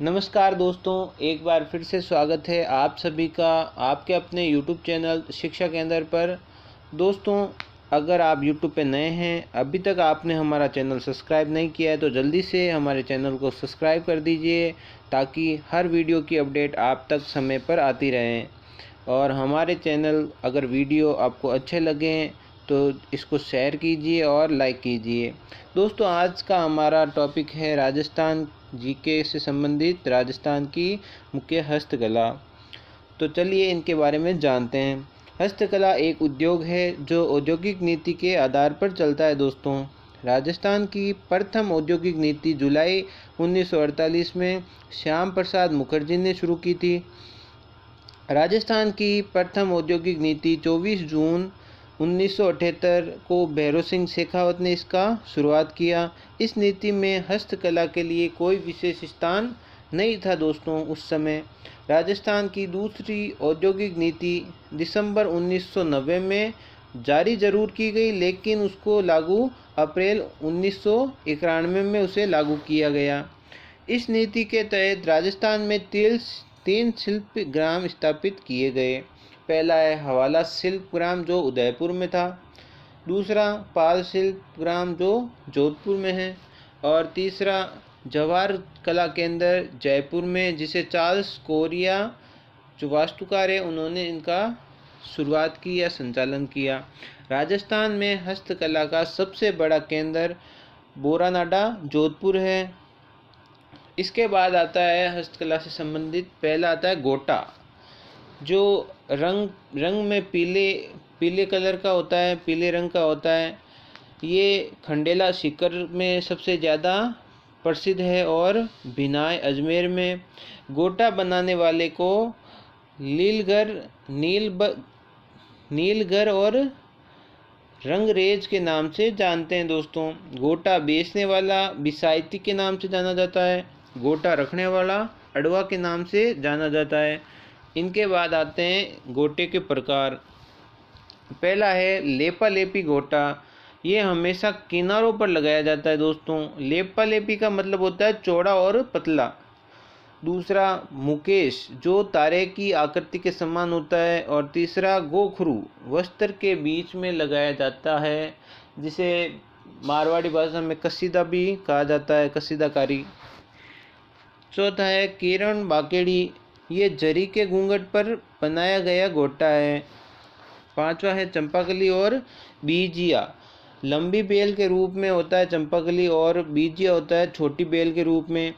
नमस्कार दोस्तों, एक बार फिर से स्वागत है आप सभी का आपके अपने YouTube चैनल शिक्षा केंद्र पर। दोस्तों, अगर आप YouTube पे नए हैं, अभी तक आपने हमारा चैनल सब्सक्राइब नहीं किया है तो जल्दी से हमारे चैनल को सब्सक्राइब कर दीजिए ताकि हर वीडियो की अपडेट आप तक समय पर आती रहे। और हमारे चैनल अगर वीडियो आपको अच्छे लगें तो इसको शेयर कीजिए और लाइक कीजिए। दोस्तों, आज का हमारा टॉपिक है राजस्थान जीके से संबंधित राजस्थान की मुख्य हस्तकला। तो चलिए इनके बारे में जानते हैं। हस्तकला एक उद्योग है जो औद्योगिक नीति के आधार पर चलता है। दोस्तों, राजस्थान की प्रथम औद्योगिक नीति जुलाई 1948 में श्याम प्रसाद मुखर्जी ने शुरू की थी। राजस्थान की प्रथम औद्योगिक नीति 24 जून 1978 को भैरों सिंह शेखावत ने इसका शुरुआत किया। इस नीति में हस्तकला के लिए कोई विशेष स्थान नहीं था। दोस्तों, उस समय राजस्थान की दूसरी औद्योगिक नीति दिसंबर 1990 में जारी जरूर की गई, लेकिन उसको लागू अप्रैल 1991 में उसे लागू किया गया। इस नीति के तहत राजस्थान में तीन शिल्प ग्राम स्थापित किए गए। पहला है हवाला शिल्प ग्राम जो उदयपुर में था, दूसरा पाल शिल्प ग्राम जो जोधपुर में है, और तीसरा जवाहर कला केंद्र जयपुर में, जिसे चार्ल्स कोरिया जो वास्तुकार है उन्होंने इनका शुरुआत की या संचालन किया। राजस्थान में हस्तकला का सबसे बड़ा केंद्र बोरानाडा जोधपुर है। इसके बाद आता है हस्तकला से संबंधित, पहला आता है गोटा जो रंग में पीले कलर का होता है, पीले रंग का होता है। ये खंडेला सीकर में सबसे ज़्यादा प्रसिद्ध है और भिनाई अजमेर में। गोटा बनाने वाले को नीलगर और रंगरेज के नाम से जानते हैं। दोस्तों, गोटा बेचने वाला बिसायती के नाम से जाना जाता है, गोटा रखने वाला अडवा के नाम से जाना जाता है। इनके बाद आते हैं गोटे के प्रकार। पहला है लेपा लेपी गोटा। ये हमेशा किनारों पर लगाया जाता है। दोस्तों, लेपा लेपी का मतलब होता है चौड़ा और पतला। दूसरा मुकेश जो तारे की आकृति के समान होता है, और तीसरा गोखरू वस्त्र के बीच में लगाया जाता है, जिसे मारवाड़ी भाषा में कसीदा भी कहा जाता है, कसीदाकारी। चौथा है किरण बाकेड़ी। ये जरी के घूंघट पर बनाया गया गोटा है। पांचवा है चंपाकली और बीजिया। लंबी बेल के रूप में होता है चंपाकली, और बीजिया होता है छोटी बेल के रूप में।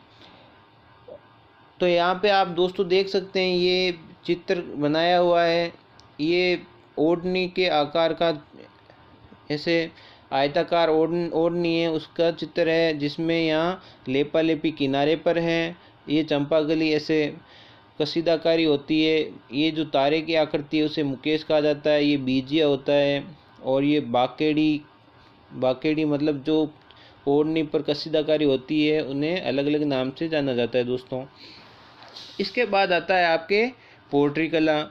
तो यहाँ पे आप दोस्तों देख सकते हैं ये चित्र बनाया हुआ है। ये ओढ़नी के आकार का ऐसे आयताकार ओढ़नी है, उसका चित्र है, जिसमें यहाँ लेपा लेपी किनारे पर है। ये चंपाकली ऐसे कसीदाकारी होती है। ये जो तारे की आकृति है उसे मुकेश कहा जाता है। ये बीजिया होता है। और ये बाकेड़ी मतलब जो ओढ़नी पर कसीदाकारी होती है उन्हें अलग अलग नाम से जाना जाता है। दोस्तों, इसके बाद आता है आपके पोट्री कला।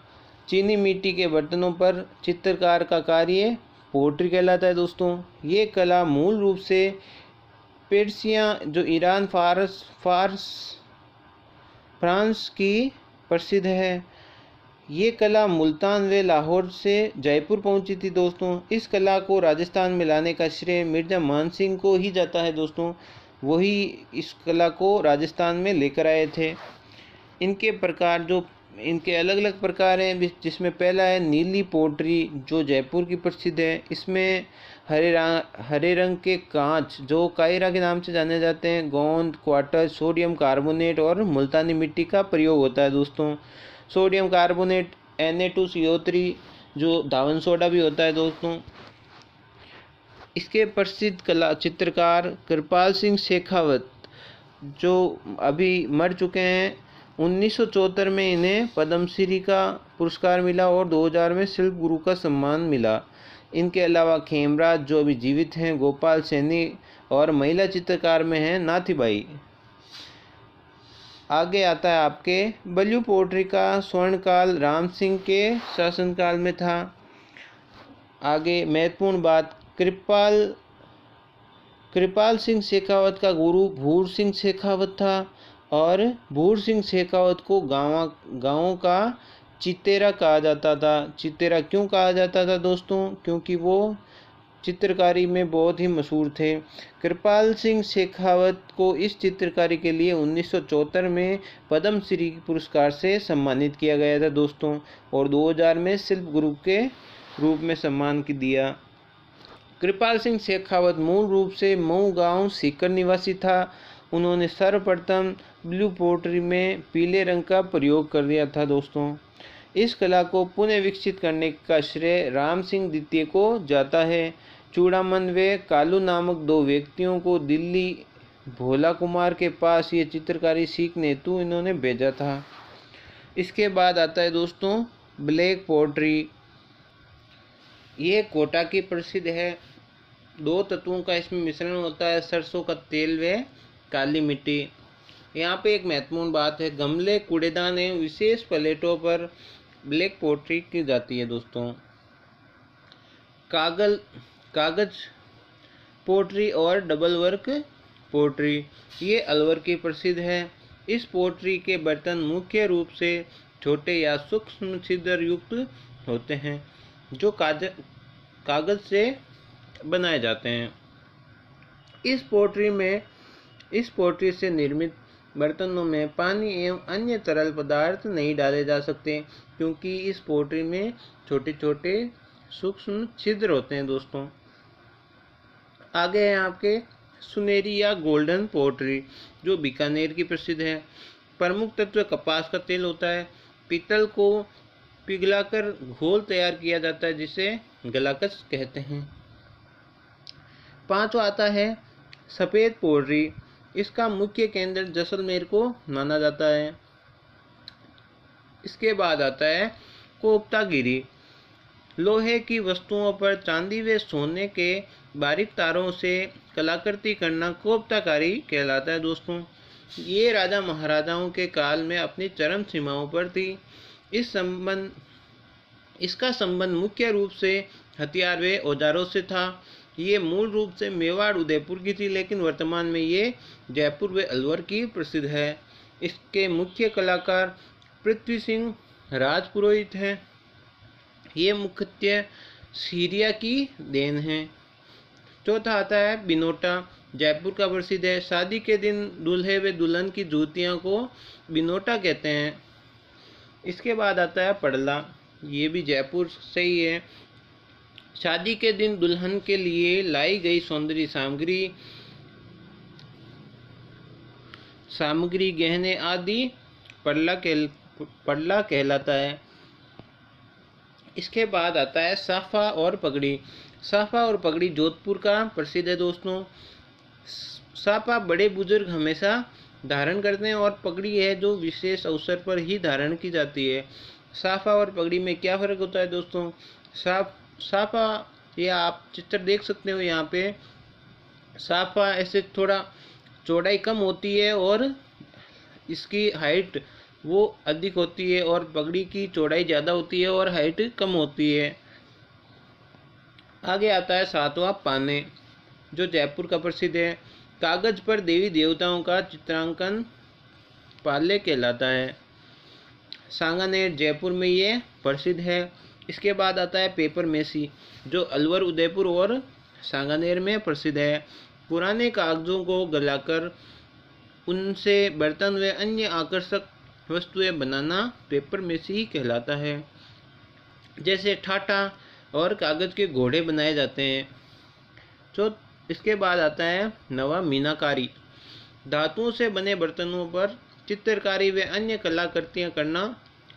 चीनी मिट्टी के बर्तनों पर चित्रकार का कार्य पोट्री कहलाता है। दोस्तों, ये कला मूल रूप से पेर्सिया जो ईरान फ्रांस की प्रसिद्ध है। ये कला मुल्तान व लाहौर से जयपुर पहुंची थी। दोस्तों, इस कला को राजस्थान में लाने का श्रेय मिर्जा मान सिंह को ही जाता है। दोस्तों, वही इस कला को राजस्थान में लेकर आए थे। इनके अलग अलग प्रकार हैं, जिसमें पहला है नीली पोट्री जो जयपुर की प्रसिद्ध है। इसमें हरे रंग के कांच जो कायरा के नाम से जाने जाते हैं, गोंद, क्वार्टर, सोडियम कार्बोनेट और मुल्तानी मिट्टी का प्रयोग होता है। दोस्तों, सोडियम कार्बोनेट Na2CO3 जो धावन सोडा भी होता है। दोस्तों, इसके प्रसिद्ध कला चित्रकार कृपाल सिंह शेखावत जो अभी मर चुके हैं। 1974 में इन्हें पद्मश्री का पुरस्कार मिला और 2000 में शिल्प गुरु का सम्मान मिला। इनके अलावा खेमराज जो अभी जीवित हैं, गोपाल सैनी, और महिला चित्रकार में हैं नाथीबाई। आगे आता है आपके बल्यू पोट्री का स्वर्णकाल राम सिंह के शासनकाल में था। आगे महत्वपूर्ण बात, कृपाल सिंह शेखावत का गुरु भूर सिंह शेखावत था। और भूर सिंह शेखावत को गाँवों का चितेरा कहा जाता था। चितेरा क्यों कहा जाता था दोस्तों? क्योंकि वो चित्रकारी में बहुत ही मशहूर थे। कृपाल सिंह शेखावत को इस चित्रकारी के लिए 1974 में पद्मश्री पुरस्कार से सम्मानित किया गया था दोस्तों, और 2000 में शिल्प गुरु के रूप में सम्मान दिया। कृपाल सिंह शेखावत मूल रूप से मऊ गांव सीकर निवासी था। उन्होंने सर्वप्रथम ब्लू पोट्री में पीले रंग का प्रयोग कर दिया था दोस्तों। इस कला को पुनः विकसित करने का श्रेय राम सिंह द्वितीय को जाता है। चूड़ामन व कालू नामक दो व्यक्तियों को दिल्ली भोला कुमार के पास ये चित्रकारी सीखने हेतु इन्होंने भेजा था। इसके बाद आता है दोस्तों ब्लैक पोट्री। ये कोटा की प्रसिद्ध है। दो तत्वों का इसमें मिश्रण होता है, सरसों का तेल व काली मिट्टी। यहाँ पे एक महत्वपूर्ण बात है, गमले, कूड़ेदान एवं विशेष प्लेटों पर ब्लैक पोट्री की जाती है दोस्तों। कागज पोट्री और डबल वर्क पोट्री, ये अलवर की प्रसिद्ध है। इस पोट्री के बर्तन मुख्य रूप से छोटे या सूक्ष्म छिद्र युक्त होते हैं, जो कागज से बनाए जाते हैं। इस पोट्री से निर्मित बर्तनों में पानी एवं अन्य तरल पदार्थ नहीं डाले जा सकते, क्योंकि इस पोट्री में छोटे छोटे सूक्ष्म छिद्र होते हैं दोस्तों। आगे है आपके सुनहरी या गोल्डन पोट्री, जो बीकानेर की प्रसिद्ध है। प्रमुख तत्व कपास का तेल होता है। पीतल को पिघलाकर घोल तैयार किया जाता है, जिसे गलाकस कहते हैं। पांचवा आता है सफ़ेद पोट्री। इसका मुख्य केंद्र जैसलमेर को माना जाता है। इसके बाद आता है कोफ्तागिरी। लोहे की वस्तुओं पर चांदी व सोने के बारीक तारों से कलाकृति करना कोफ्ताकारी कहलाता है दोस्तों। ये राजा महाराजाओं के काल में अपनी चरम सीमाओं पर थी। इसका संबंध मुख्य रूप से हथियार व औजारों से था। ये मूल रूप से मेवाड़ उदयपुर की थी, लेकिन वर्तमान में ये जयपुर व अलवर की प्रसिद्ध है। इसके मुख्य कलाकार पृथ्वी सिंह राजपुरोहित हैं। ये मुख्यतः सीरिया की देन है। चौथा आता है बिनोटा, जयपुर का प्रसिद्ध है। शादी के दिन दूल्हे व दुल्हन की जूतियों को बिनोटा कहते हैं। इसके बाद आता है पड़ला, ये भी जयपुर से ही है। शादी के दिन दुल्हन के लिए लाई गई सौंदर्य सामग्री गहने आदि पड़ला कहलाता है। इसके बाद आता है साफा और पगड़ी। साफा और पगड़ी जोधपुर का प्रसिद्ध है दोस्तों। साफा बड़े बुजुर्ग हमेशा धारण करते हैं, और पगड़ी है जो विशेष अवसर पर ही धारण की जाती है। साफा और पगड़ी में क्या फ़र्क होता है दोस्तों? साफा, ये आप चित्र देख सकते हो यहाँ पे। साफा ऐसे थोड़ा चौड़ाई कम होती है और इसकी हाइट वो अधिक होती है, और पगड़ी की चौड़ाई ज़्यादा होती है और हाइट कम होती है। आगे आता है सातवां पाने, जो जयपुर का प्रसिद्ध है। कागज पर देवी देवताओं का चित्रांकन पाले कहलाता है। सांगानेर जयपुर में ये प्रसिद्ध है। इसके बाद आता है पेपर मेसी, जो अलवर, उदयपुर और सांगानेर में प्रसिद्ध है। पुराने कागजों को गलाकर उनसे बर्तन व अन्य आकर्षक वस्तुएं बनाना पेपर मेसी ही कहलाता है। जैसे ठाठा और कागज के घोड़े बनाए जाते हैं। तो इसके बाद आता है नवा मीनाकारी, धातुओं से बने बर्तनों पर चित्रकारी व अन्य कलाकृतियां करना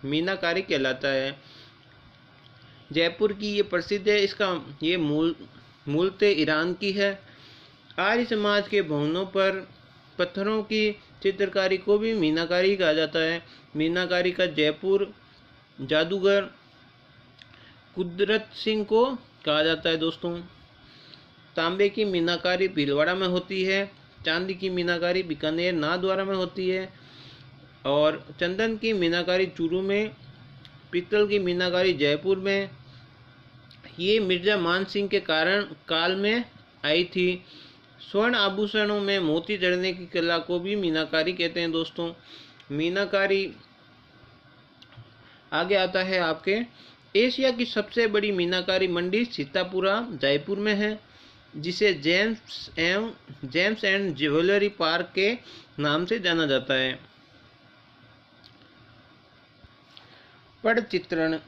मीनाकारी कहलाता है। जयपुर की ये प्रसिद्ध है। इसका ये मूलतः ईरान की है। आर्य समाज के भवनों पर पत्थरों की चित्रकारी को भी मीनाकारी कहा जाता है। मीनाकारी का जयपुर जादूगर कुदरत सिंह को कहा जाता है दोस्तों। तांबे की मीनाकारी भीलवाड़ा में होती है। चांदी की मीनाकारी बीकानेर नाथद्वारा में होती है, और चंदन की मीनाकारी चूरू में, पीतल की मीनाकारी जयपुर में। ये मिर्जा मान सिंह के काल में आई थी। स्वर्ण आभूषणों में मोती जड़ने की कला को भी मीनाकारी कहते हैं दोस्तों। मीनाकारी आगे आता है आपके एशिया की सबसे बड़ी मीनाकारी मंडी सीतापुरा जयपुर में है, जिसे जेम्स एंड ज्वेलरी पार्क के नाम से जाना जाता है। पट चित्रण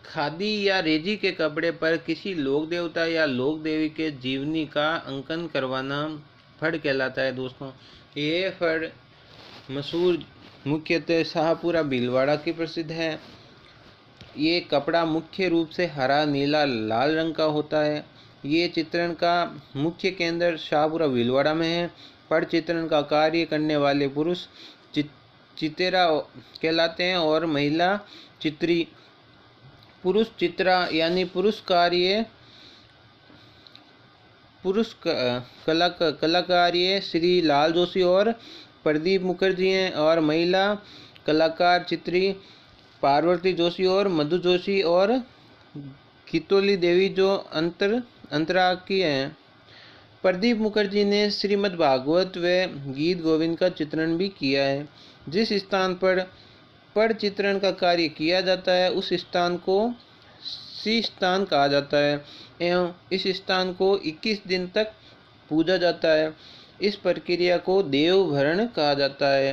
खादी या रेजी के कपड़े पर किसी लोक देवता या लोक देवी के जीवनी का अंकन करवाना फड़ कहलाता है दोस्तों। ये फड़ मशहूर मुख्यतः शाहपुरा भीलवाड़ा की प्रसिद्ध है। ये कपड़ा मुख्य रूप से हरा, नीला, लाल रंग का होता है। ये चित्रण का मुख्य केंद्र शाहपुरा भीलवाड़ा में है। पट चित्रण का कार्य करने वाले पुरुष चितेरा कहलाते हैं और महिला चित्री। पुरुष चित्रा यानी कलाकार ये श्री लाल जोशी और प्रदीप मुखर्जी हैं, और महिला कलाकार चित्री पार्वती जोशी और मधु जोशी और गीतोली देवी जो अंतरा की हैं। प्रदीप मुखर्जी ने श्रीमद् भागवत व गीत गोविंद का चित्रण भी किया है। जिस स्थान पर पट चित्रण का कार्य किया जाता है उस स्थान को सी स्थान कहा जाता है एवं इस स्थान को 21 दिन तक पूजा जाता है। इस प्रक्रिया को देवभरण कहा जाता है।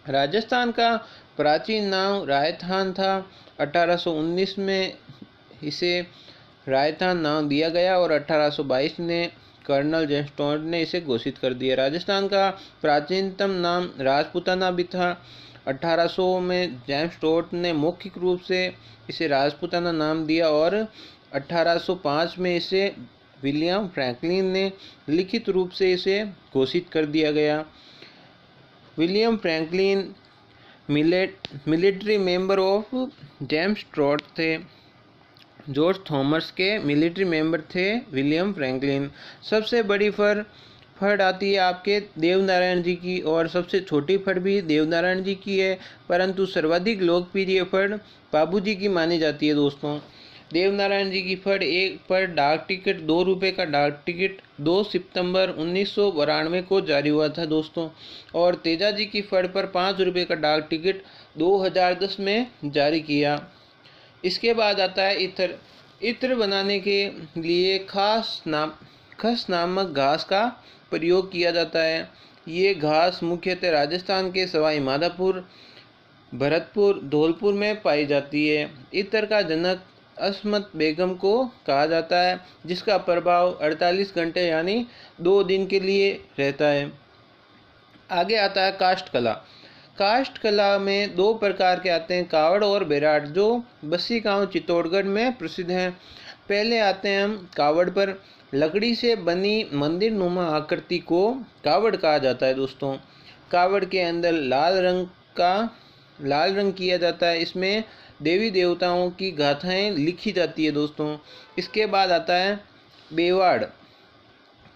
राजस्थान का प्राचीन नाम रायथान था। 1819 में इसे रायथान नाम दिया गया और 1822 में कर्नल जेम्स टोड ने इसे घोषित कर दिया। राजस्थान का प्राचीनतम नाम राजपूताना भी था। 1800 में जेम्स टोड ने मौखिक रूप से इसे राजपूताना नाम दिया और 1805 में इसे विलियम फ्रैंकलिन ने लिखित रूप से इसे घोषित कर दिया गया। William Franklin military member of James Tod थे। जॉर्ज थॉमस के मिलिट्री मेंबर थे विलियम फ्रैंकलिन। सबसे बड़ी फड़ आती है आपके देवनारायण जी की, और सबसे छोटी फड़ भी देवनारायण जी की है, परंतु सर्वाधिक लोकप्रिय फड़ बाबू जी की मानी जाती है दोस्तों। देवनारायण जी की फड़ एक पर डाक टिकट 2 रुपये का डाक टिकट 2 सितंबर 1992 को जारी हुआ था दोस्तों, और तेजा जी की फड़ पर 5 रुपये का डाक टिकट 2010 में जारी किया। इसके बाद आता है इत्र। इत्र बनाने के लिए खस नामक घास का प्रयोग किया जाता है। ये घास मुख्यतः राजस्थान के सवाई माधोपुर, भरतपुर, धौलपुर में पाई जाती है। इत्र का जनक अस्मत बेगम को कहा जाता है, जिसका प्रभाव 48 घंटे यानी 2 दिन के लिए रहता है। आगे आता है काष्ठ कला। काष्ठ कला में 2 प्रकार के आते हैं, कावड़ और बेराट, जो बस्सी गांव चित्तौड़गढ़ में प्रसिद्ध हैं। पहले आते हैं हम कावड़ पर। लकड़ी से बनी मंदिर नुमा आकृति को कावड़ कहा जाता है दोस्तों। कावड़ के अंदर लाल रंग किया जाता है। इसमें देवी देवताओं की गाथाएं लिखी जाती है दोस्तों। इसके बाद आता है बेवाड़।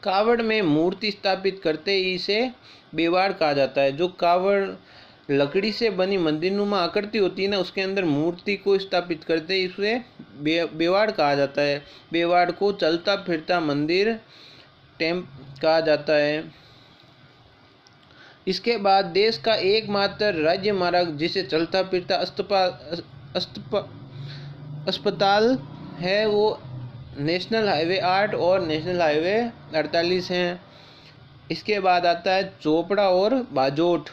कावड़ में मूर्ति स्थापित करते ही इसे बेवाड़ कहा जाता है। जो कावड़ लकड़ी से बनी मंदिरनुमा आकृति होती है ना, उसके अंदर मूर्ति को स्थापित करते ही इसे बेवाड़ कहा जाता है। बेवाड़ को चलता फिरता मंदिर कहा जाता है। इसके बाद देश का एकमात्र राज्य मार्ग जिसे चलता फिरता अस्पताल है वो नेशनल हाईवे 8 और नेशनल हाईवे 48 हैं। इसके बाद आता है चोपड़ा और बाजोट,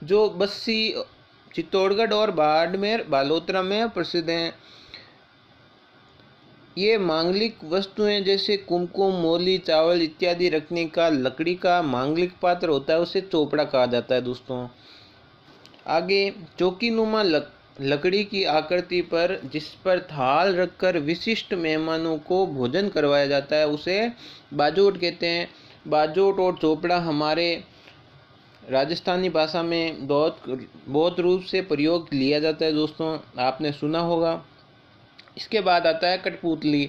जो बस्सी, चित्तौड़गढ़ और बाड़मेर, बालोतरा में प्रसिद्ध हैं। ये मांगलिक वस्तुएं जैसे कुमकुम, मौली, चावल इत्यादि रखने का लकड़ी का मांगलिक पात्र होता है, उसे चोपड़ा कहा जाता है दोस्तों। आगे चौकीनुमा लकड़ी की आकृति पर जिस पर थाल रखकर विशिष्ट मेहमानों को भोजन करवाया जाता है उसे बाजोट कहते हैं। बाजोट और चोपड़ा हमारे राजस्थानी भाषा में बहुत रूप से प्रयोग लिया जाता है दोस्तों, आपने सुना होगा। इसके बाद आता है कठपुतली।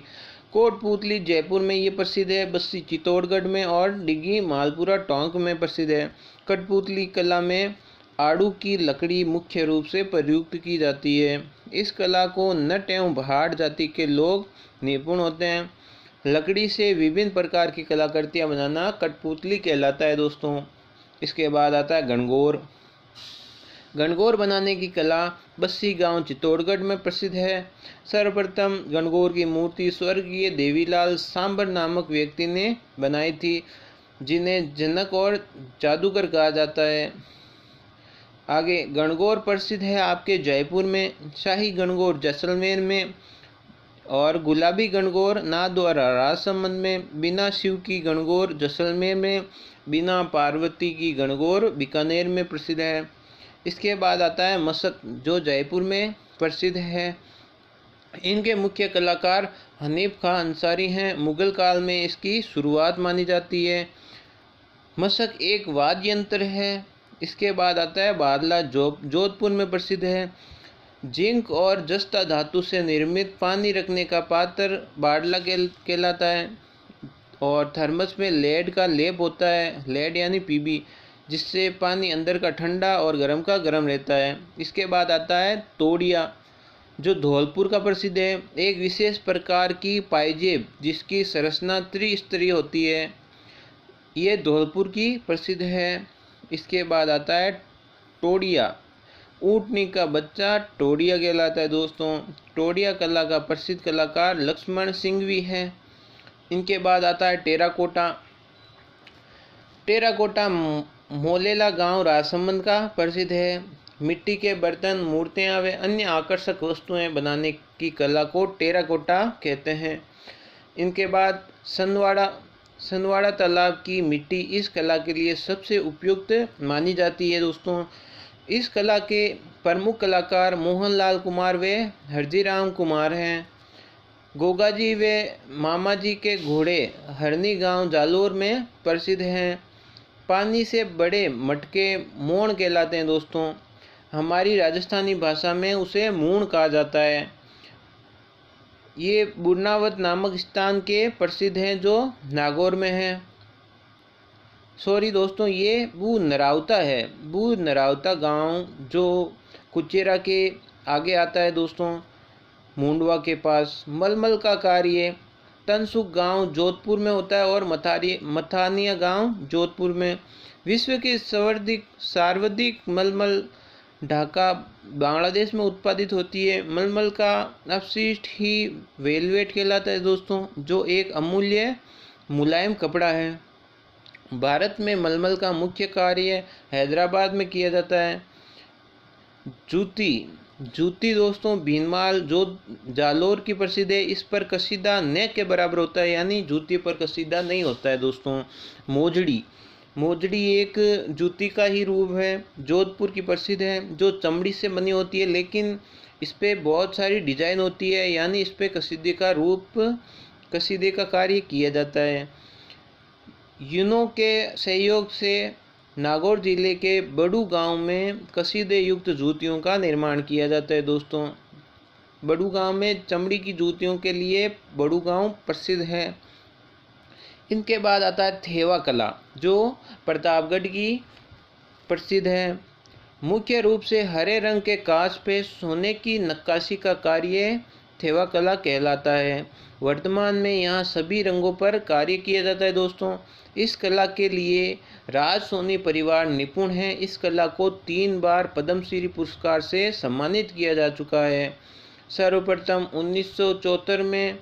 कोटपुतली जयपुर में ये प्रसिद्ध है, बस्सी चित्तौड़गढ़ में और डिग्गी मालपुरा टोंक में प्रसिद्ध है। कठपुतली कला में आड़ू की लकड़ी मुख्य रूप से प्रयुक्त की जाती है। इस कला को नट एवं पहाड़ जाति के लोग निपुण होते हैं। लकड़ी से विभिन्न प्रकार की कलाकृतियाँ बनाना कठपुतली कहलाता है दोस्तों। इसके बाद आता है गणगौर। गणगौर बनाने की कला बस्सी गांव चित्तौड़गढ़ में प्रसिद्ध है। सर्वप्रथम गणगौर की मूर्ति स्वर्गीय देवीलाल सांबर नामक व्यक्ति ने बनाई थी, जिन्हें जनक और जादूगर कहा जाता है। आगे गणगौर प्रसिद्ध है आपके जयपुर में, शाही गणगौर जैसलमेर में, और गुलाबी गणगौर नाथ और राजसमंद में, बिना शिव की गणगौर जैसलमेर में, बिना पार्वती की गणगौर बीकानेर में प्रसिद्ध है। इसके बाद आता है मशक, जो जयपुर में प्रसिद्ध है। इनके मुख्य कलाकार हनीफ खां अंसारी हैं। मुगल काल में इसकी शुरुआत मानी जाती है। मशक एक वाद्य यंत्र है। इसके बाद आता है बादला, जोधपुर में प्रसिद्ध है। जिंक और जस्ता धातु से निर्मित पानी रखने का पात्र बाडला कहलाता है। और थर्मस में लेड का लेप होता है, लेड यानी पीबी, जिससे पानी अंदर का ठंडा और गर्म का गर्म रहता है। इसके बाद आता है तोड़िया, जो धौलपुर का प्रसिद्ध है। एक विशेष प्रकार की पायजेब जिसकी संरचना त्रिस्तरीय होती है, ये धौलपुर की प्रसिद्ध है। इसके बाद आता है टोड़िया, ऊँटनी का बच्चा टोड़िया कहलाता है दोस्तों। टोड़िया कला का प्रसिद्ध कलाकार लक्ष्मण सिंघवी है। इनके बाद आता है टेराकोटा। टेराकोटा मोलेला गांव राजसमंद का प्रसिद्ध है। मिट्टी के बर्तन, मूर्तियां व अन्य आकर्षक वस्तुएं बनाने की कला को टेराकोटा कहते हैं। इनके बाद सनवाड़ा तालाब की मिट्टी इस कला के लिए सबसे उपयुक्त मानी जाती है दोस्तों। इस कला के प्रमुख कलाकार मोहनलाल कुमार व हरजीराम कुमार हैं। गोगाजी व मामाजी के घोड़े हरनी गांव जालोर में प्रसिद्ध हैं। पानी से बड़े मटके मोण कहलाते हैं दोस्तों। हमारी राजस्थानी भाषा में उसे मूण कहा जाता है। ये बुरनावत नामक स्थान के प्रसिद्ध हैं, जो नागौर में है। सॉरी दोस्तों, ये बू नरावता है। बू नरावता गांव जो कुचेरा के आगे आता है दोस्तों, मुंडवा के पास। मलमल का कार्य तनसुख गांव जोधपुर में होता है और मथानिया गांव जोधपुर में। विश्व की सर्वाधिक मलमल ढाका बांग्लादेश में उत्पादित होती है। मलमल का अपशिष्ट ही वेलवेट कहलाता है दोस्तों, जो एक अमूल्य मुलायम कपड़ा है। भारत में मलमल का मुख्य कार्य हैदराबाद में किया जाता है। जूती दोस्तों भीनमाल जो जालोर की प्रसिद्ध है। इस पर कसीदा न के बराबर होता है, यानी जूती पर कसीदा नहीं होता है दोस्तों। मोजड़ी एक जूती का ही रूप है, जोधपुर की प्रसिद्ध है, जो चमड़ी से बनी होती है, लेकिन इस पे बहुत सारी डिजाइन होती है, यानी इस पे कसीदे का कार्य किया जाता है। यूनो के सहयोग से नागौर जिले के बड़ू गांव में कसीदे युक्त जूतियों का निर्माण किया जाता है दोस्तों। बड़ू गांव में चमड़ी की जूतियों के लिए बड़ू गांव प्रसिद्ध है। इनके बाद आता है थेवा कला, जो प्रतापगढ़ की प्रसिद्ध है। मुख्य रूप से हरे रंग के कांच पे सोने की नक्काशी का कार्य थेवा कला कहलाता है। वर्तमान में यहाँ सभी रंगों पर कार्य किया जाता है दोस्तों। इस कला के लिए राज सोनी परिवार निपुण है। इस कला को 3 बार पद्मश्री पुरस्कार से सम्मानित किया जा चुका है। सर्वप्रथम 1974 में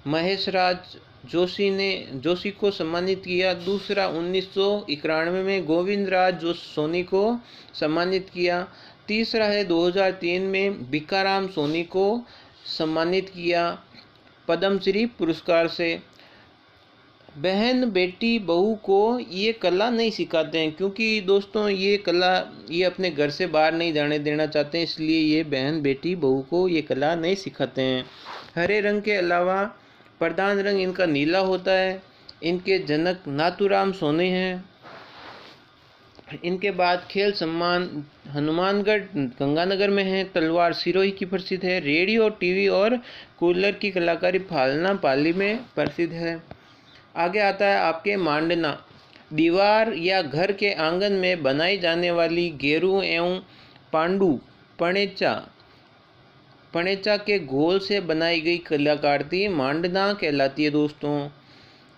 महेश राज जोशी को सम्मानित किया। दूसरा 1991 में गोविंद राज सोनी को सम्मानित किया। तीसरा है 2003 में भिकाराम सोनी को सम्मानित किया पद्मश्री पुरस्कार से। बहन बेटी बहू को ये कला नहीं सिखाते हैं, क्योंकि दोस्तों ये कला ये अपने घर से बाहर नहीं जाने देना चाहते हैं, इसलिए ये बहन बेटी बहू को ये कला नहीं सिखाते हैं। हरे रंग के अलावा प्रधान रंग इनका नीला होता है। इनके जनक नाथूराम सोनी हैं। इनके बाद खेल सम्मान हनुमानगढ़ गंगानगर में है। तलवार सिरोही की प्रसिद्ध है। रेडियो, टीवी और कूलर की कलाकारी फालना पाली में प्रसिद्ध है। आगे आता है आपके मांडना। दीवार या घर के आंगन में बनाई जाने वाली गेरू एवं पांडू पणेचा फणेचा के घोल से बनाई गई कलाकृति मांडना कहलाती है दोस्तों।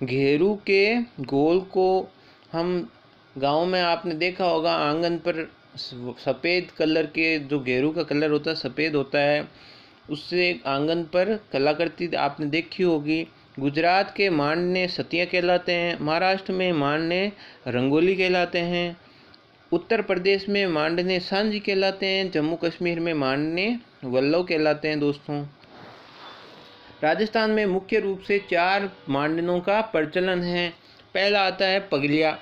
घेरू के घोल को हम गांव में आपने देखा होगा, आंगन पर सफ़ेद कलर के, जो घेरू का कलर होता है सफ़ेद होता है, उससे आंगन पर कलाकृति आपने देखी होगी। गुजरात के मांडने सतिया कहलाते हैं, महाराष्ट्र में मांडने रंगोली कहलाते हैं, उत्तर प्रदेश में मांडने सांझी कहलाते हैं, जम्मू कश्मीर में मांडने वल्लव कहलाते हैं दोस्तों। राजस्थान में मुख्य रूप से 4 मांडनों का प्रचलन है। पहला आता है पगलिया।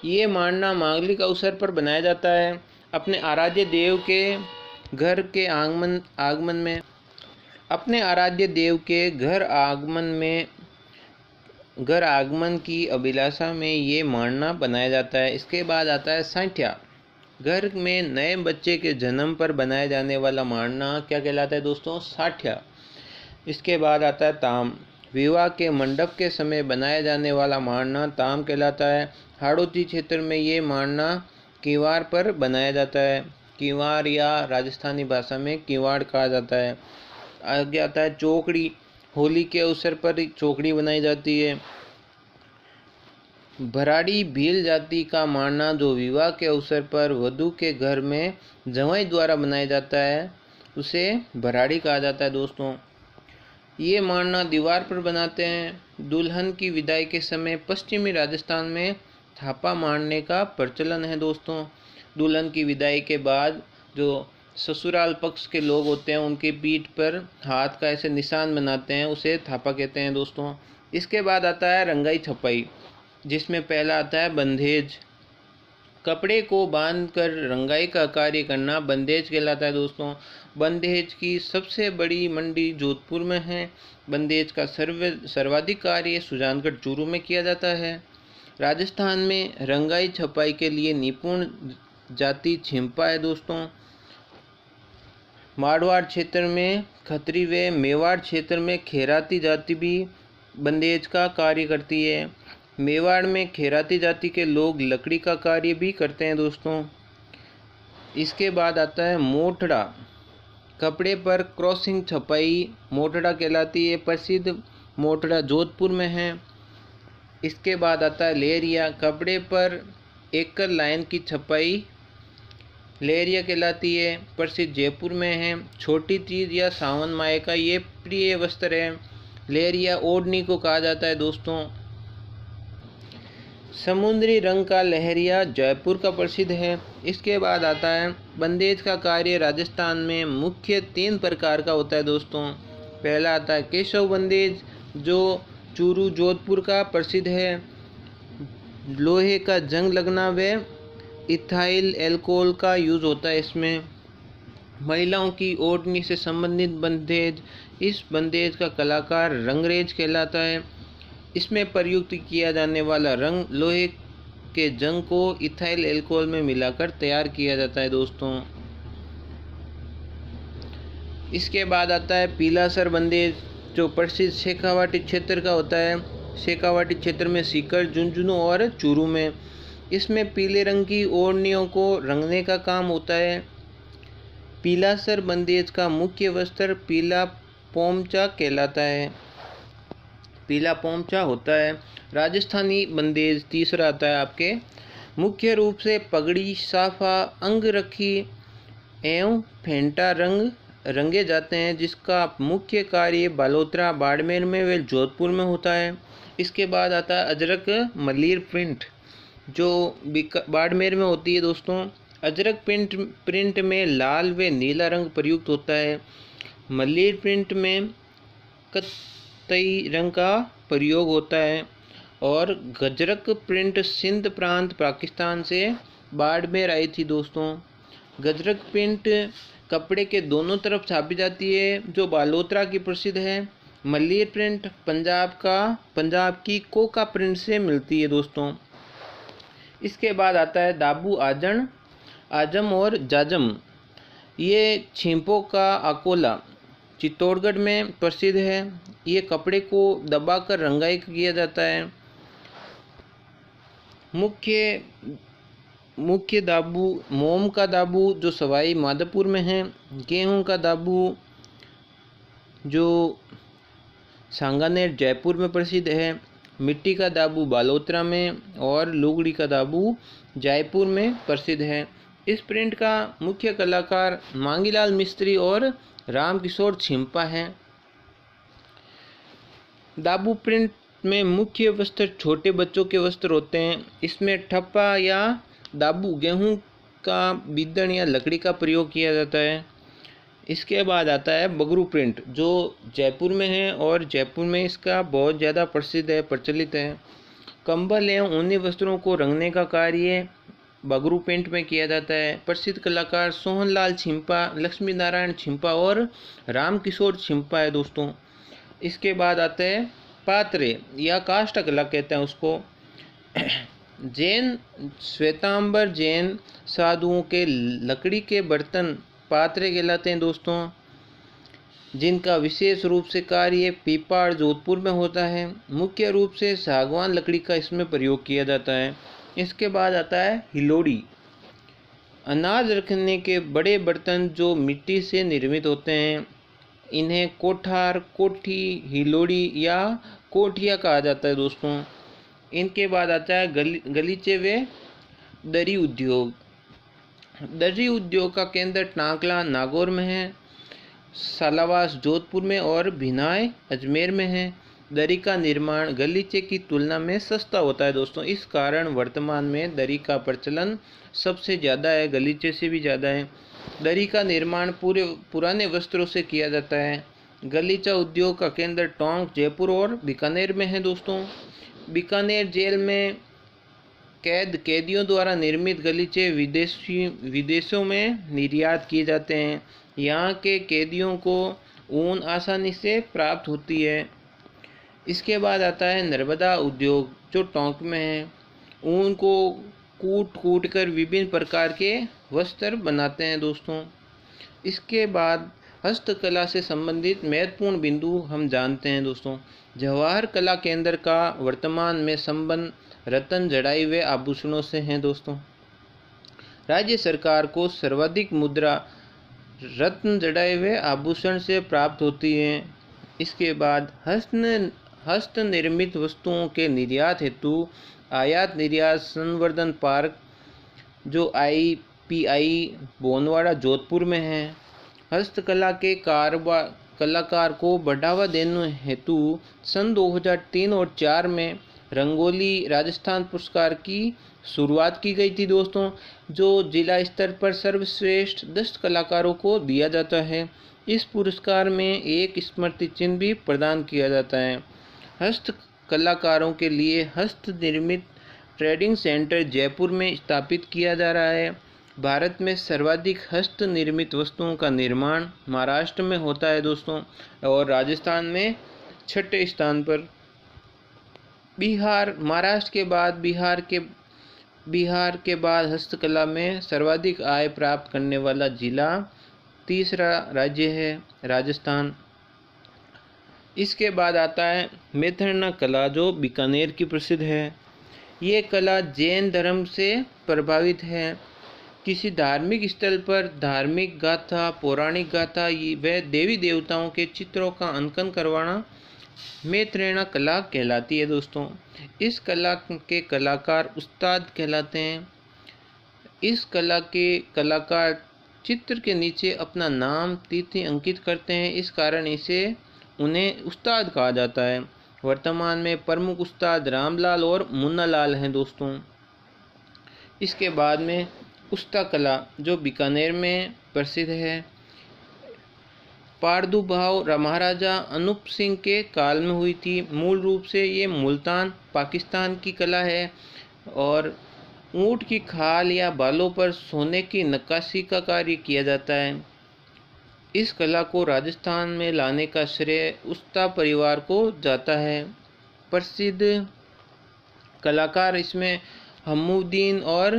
ये मांडना मांगलिक अवसर पर बनाया जाता है। अपने आराध्य देव के घर के आगमन में अपने आराध्य देव के घर आगमन की अभिलाषा में ये मांडना बनाया जाता है। इसके बाद आता है साठिया। घर में नए बच्चे के जन्म पर बनाया जाने वाला मांडना क्या कहलाता है दोस्तों? साठिया। इसके बाद आता है ताम। विवाह के मंडप के समय बनाया जाने वाला मांडना ताम कहलाता है। हाड़ौती क्षेत्र में ये मांडना किवाड़ पर बनाया जाता है। किवाड़ या राजस्थानी भाषा में किवाड़ कहा जाता है। आगे आता है चौकड़ी। होली के अवसर पर चौकड़ी बनाई जाती है। भराड़ी भील जाति का मांडना जो विवाह के अवसर पर वधू के घर में जवाई द्वारा बनाया जाता है, उसे भराड़ी कहा जाता है दोस्तों। ये मांडना दीवार पर बनाते हैं। दुल्हन की विदाई के समय पश्चिमी राजस्थान में थापा मारने का प्रचलन है दोस्तों। दुल्हन की विदाई के बाद जो ससुराल पक्ष के लोग होते हैं, उनके पीठ पर हाथ का ऐसे निशान बनाते हैं, उसे थापा कहते हैं दोस्तों। इसके बाद आता है रंगाई छपाई, जिसमें पहला आता है बंधेज। कपड़े को बांधकर रंगाई का कार्य करना बंधेज कहलाता है दोस्तों। बंधेज की सबसे बड़ी मंडी जोधपुर में है। बंधेज का सर्वाधिक कार्य सुजानगढ़ चूरू में किया जाता है। राजस्थान में रंगाई छपाई के लिए निपुण जाति छिंपा है दोस्तों। मारवाड़ क्षेत्र में खत्री व मेवाड़ क्षेत्र में खैराती जाति भी बंधेज का कार्य करती है। मेवाड़ में खैराती जाति के लोग लकड़ी का कार्य भी करते हैं दोस्तों। इसके बाद आता है मोटड़ा। कपड़े पर क्रॉसिंग छपाई मोटड़ा कहलाती है। प्रसिद्ध मोटड़ा जोधपुर में है। इसके बाद आता है लेहरिया। कपड़े पर एकल लाइन की छपाई लेहरिया कहलाती है। प्रसिद्ध जयपुर में है। छोटी तीज या सावन माह का ये प्रिय वस्त्र है। लेहरिया ओढ़नी को कहा जाता है दोस्तों। समुद्री रंग का लहरिया जयपुर का प्रसिद्ध है। इसके बाद आता है बंधेज का कार्य राजस्थान में मुख्य 3 प्रकार का होता है दोस्तों। पहला आता है केशव बंधेज, जो चूरू जोधपुर का प्रसिद्ध है। लोहे का जंग लगना व इथाइल एल्कोहल का यूज़ होता है इसमें। महिलाओं की ओढ़नी से संबंधित बंधेज। इस बंधेज का कलाकार रंगरेज कहलाता है। इसमें प्रयुक्त किया जाने वाला रंग लोहे के जंग को इथाइल एल्कोहल में मिलाकर तैयार किया जाता है दोस्तों। इसके बाद आता है पीलासर बंधेज, जो प्रसिद्ध शेखावाटी क्षेत्र का होता है। शेखावाटी क्षेत्र में सीकर, झुंझुनू और चूरू में। इसमें पीले रंग की ओढ़नियों को रंगने का काम होता है। पीलासर बंधेज का मुख्य वस्त्र पीला पोमचा कहलाता है। पीला पोमचा होता है। राजस्थानी बंधेज तीसरा आता है आपके। मुख्य रूप से पगड़ी, साफा, अंगरखी एवं फेंटा रंगे जाते हैं, जिसका मुख्य कार्य बालोतरा, बाड़मेर में व जोधपुर में होता है। इसके बाद आता है अजरक मलीर प्रिंट, जो बाड़मेर में होती है दोस्तों। अजरक प्रिंट में लाल व नीला रंग प्रयुक्त होता है। मलीर प्रिंट में कई रंग का प्रयोग होता है। और गजरक प्रिंट सिंध प्रांत पाकिस्तान से बाड़मेर आई थी दोस्तों। गजरक प्रिंट कपड़े के दोनों तरफ छापी जाती है, जो बालोतरा की प्रसिद्ध है। मलीर प्रिंट पंजाब की कोका प्रिंट से मिलती है दोस्तों। इसके बाद आता है दाबू आजम और जाजम। ये छिंपों का अकोला चित्तौड़गढ़ में प्रसिद्ध है। ये कपड़े को दबाकर रंगाई किया जाता है। मुख्य दाबू मोम का दाबू, जो सवाई माधोपुर में है। गेहूं का दाबू जो सांगानेर जयपुर में प्रसिद्ध है, मिट्टी का दाबू बालोतरा में और लुगड़ी का दाबू जयपुर में प्रसिद्ध है। इस प्रिंट का मुख्य कलाकार मांगीलाल मिस्त्री और रामकिशोर छिंपा हैं। दाबू प्रिंट में मुख्य वस्त्र छोटे बच्चों के वस्त्र होते हैं। इसमें ठप्पा या दाबू गेहूं का बीदन या लकड़ी का प्रयोग किया जाता है। इसके बाद आता है बगरू प्रिंट, जो जयपुर में है और जयपुर में इसका बहुत ज़्यादा प्रसिद्ध है, प्रचलित है। कंबल एवं ऊनी वस्त्रों को रंगने का कार्य बगरू प्रिंट में किया जाता है। प्रसिद्ध कलाकार सोहनलाल छिंपा, लक्ष्मी नारायण छिंपा और रामकिशोर छिंपा है दोस्तों। इसके बाद आते हैं पात्रे या काष्ठ कला कहते हैं उसको। जैन श्वेतांबर जैन साधुओं के लकड़ी के बर्तन पात्रे कहलाते हैं दोस्तों, जिनका विशेष रूप से कार्य पीपाड़ जोधपुर में होता है। मुख्य रूप से सागवान लकड़ी का इसमें प्रयोग किया जाता है। इसके बाद आता है हिलोड़ी, अनाज रखने के बड़े बर्तन जो मिट्टी से निर्मित होते हैं। इन्हें कोठार, कोठी, हिलोड़ी या कोठिया कहा जाता है दोस्तों। इनके बाद आता है गलीचे व दरी उद्योग। दरी उद्योग का केंद्र टांकला नागौर में है, सालावास जोधपुर में और भिनाई अजमेर में है। दरी का निर्माण गलीचे की तुलना में सस्ता होता है दोस्तों। इस कारण वर्तमान में दरी का प्रचलन सबसे ज़्यादा है, गलीचे से भी ज़्यादा है। दरी का निर्माण पुराने वस्त्रों से किया जाता है। गलीचा उद्योग का केंद्र टोंक, जयपुर और बीकानेर में है दोस्तों। बीकानेर जेल में कैदियों द्वारा निर्मित गलीचे विदेशों में निर्यात किए जाते हैं। यहाँ के कैदियों को ऊन आसानी से प्राप्त होती है। इसके बाद आता है नर्मदा उद्योग, जो टोंक में है। ऊन को कूट कर विभिन्न प्रकार के वस्त्र बनाते हैं दोस्तों। इसके बाद हस्तकला से संबंधित महत्वपूर्ण बिंदु हम जानते हैं दोस्तों। जवाहर कला केंद्र का वर्तमान में संबंध रत्न जड़ाई हुए आभूषणों से हैं दोस्तों। राज्य सरकार को सर्वाधिक मुद्रा रत्न जड़ाए हुए आभूषण से प्राप्त होती हैं। इसके बाद हस्त निर्मित वस्तुओं के निर्यात हेतु आयात निर्यात संवर्धन पार्क, जो IPI बोनवाड़ा जोधपुर में है। हस्तकला के कलाकार को बढ़ावा देने हेतु सन 2003 और 4 में रंगोली राजस्थान पुरस्कार की शुरुआत की गई थी दोस्तों, जो जिला स्तर पर सर्वश्रेष्ठ 10 कलाकारों को दिया जाता है। इस पुरस्कार में एक स्मृति चिन्ह भी प्रदान किया जाता है। हस्त कलाकारों के लिए हस्त निर्मित ट्रेडिंग सेंटर जयपुर में स्थापित किया जा रहा है। भारत में सर्वाधिक हस्त निर्मित वस्तुओं का निर्माण महाराष्ट्र में होता है दोस्तों, और राजस्थान में 6ठे स्थान पर। महाराष्ट्र के बाद बिहार के बाद हस्तकला में सर्वाधिक आय प्राप्त करने वाला जिला तीसरा राज्य है राजस्थान। इसके बाद आता है मैथरना कला, जो बीकानेर की प्रसिद्ध है। ये कला जैन धर्म से प्रभावित है। किसी धार्मिक स्थल पर धार्मिक गाथा, पौराणिक गाथा व देवी देवताओं के चित्रों का अंकन करवाना मैथरना कला कहलाती है दोस्तों। इस कला के कलाकार उस्ताद कहलाते हैं। इस कला के कलाकार चित्र के नीचे अपना नाम, तिथि अंकित करते हैं। इस कारण इसे उन्हें उस्ताद कहा जाता है। वर्तमान में प्रमुख उस्ताद रामलाल और मुन्नालाल हैं दोस्तों। इसके बाद में उस्ता कला, जो बीकानेर में प्रसिद्ध है। प्रादुर्भाव महाराजा अनूप सिंह के काल में हुई थी। मूल रूप से ये मुल्तान पाकिस्तान की कला है और ऊँट की खाल या बालों पर सोने की नक्काशी का कार्य किया जाता है। इस कला को राजस्थान में लाने का श्रेय उस्ता परिवार को जाता है। प्रसिद्ध कलाकार इसमें हमुद्दीन और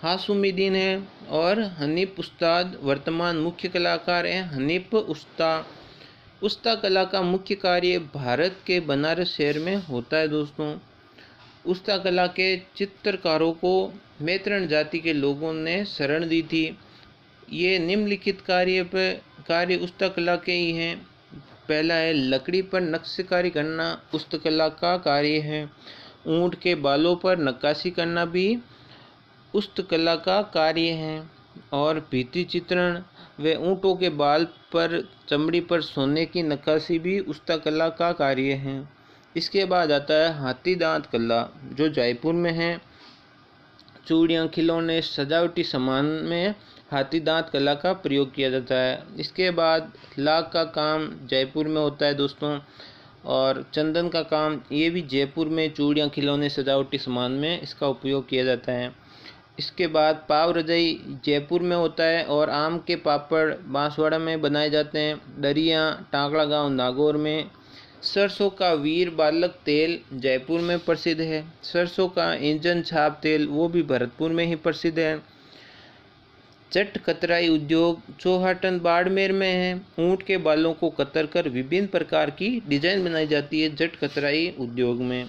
हाशुमुद्दीन हैं और हनीफ उस्ताद वर्तमान मुख्य कलाकार हैं। हनीफ उस्ता कला का मुख्य कार्य भारत के बनारस शहर में होता है दोस्तों। उस्ता कला के चित्रकारों को मैत्रण जाति के लोगों ने शरण दी थी। ये निम्नलिखित कार्य उस्ता कला के ही हैं। पहला है लकड़ी पर नक्शकारी करना हस्तकला का कार्य है। ऊँट के बालों पर नक्काशी करना भी हस्तकला का कार्य है। और भित्ति चित्रण व ऊँटों के बाल पर चमड़ी पर सोने की नक्काशी भी हस्तकला का कार्य है। इसके बाद आता है हाथी दांत कला, जो जयपुर में है। चूड़ियाँ, खिलौने, सजावटी सामान में हाथी दांत कला का प्रयोग किया जाता है। इसके बाद लाख का काम जयपुर में होता है दोस्तों, और चंदन का काम ये भी जयपुर में चूड़ियाँ, खिलौने, सजावटी सामान में इसका उपयोग किया जाता है। इसके बाद पाव रजाई जयपुर में होता है, और आम के पापड़ बांसवाड़ा में बनाए जाते हैं। दरिया टांकड़ा गांव नागौर में। सरसों का वीर बालक तेल जयपुर में प्रसिद्ध है। सरसों का इंजन छाप तेल वो भी भरतपुर में ही प्रसिद्ध है। जट कतराई उद्योग चौहाटन बाड़मेर में है। ऊँट के बालों को कतर कर विभिन्न प्रकार की डिजाइन बनाई जाती है जट कतराई उद्योग में।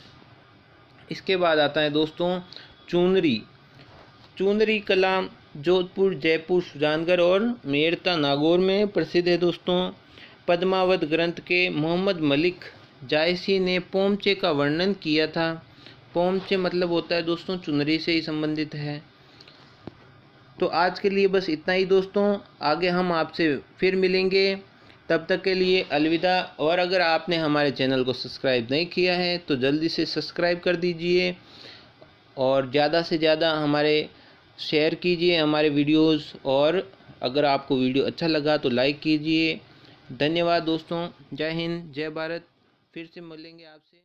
इसके बाद आता है दोस्तों चुनरी। चुनरी कला जोधपुर, जयपुर, सुजानगढ़ और मेड़ता नागौर में प्रसिद्ध है दोस्तों। पद्मावत ग्रंथ के मोहम्मद मलिक जायसी ने पोमचे का वर्णन किया था। पोमचे मतलब होता है दोस्तों चुनरी से ही संबंधित है। तो आज के लिए बस इतना ही दोस्तों, आगे हम आपसे फिर मिलेंगे। तब तक के लिए अलविदा। और अगर आपने हमारे चैनल को सब्सक्राइब नहीं किया है तो जल्दी से सब्सक्राइब कर दीजिए, और ज़्यादा से ज़्यादा हमारे शेयर कीजिए हमारे वीडियोस, और अगर आपको वीडियो अच्छा लगा तो लाइक कीजिए। धन्यवाद दोस्तों। जय हिंद, जय भारत। फिर से मिलेंगे आपसे।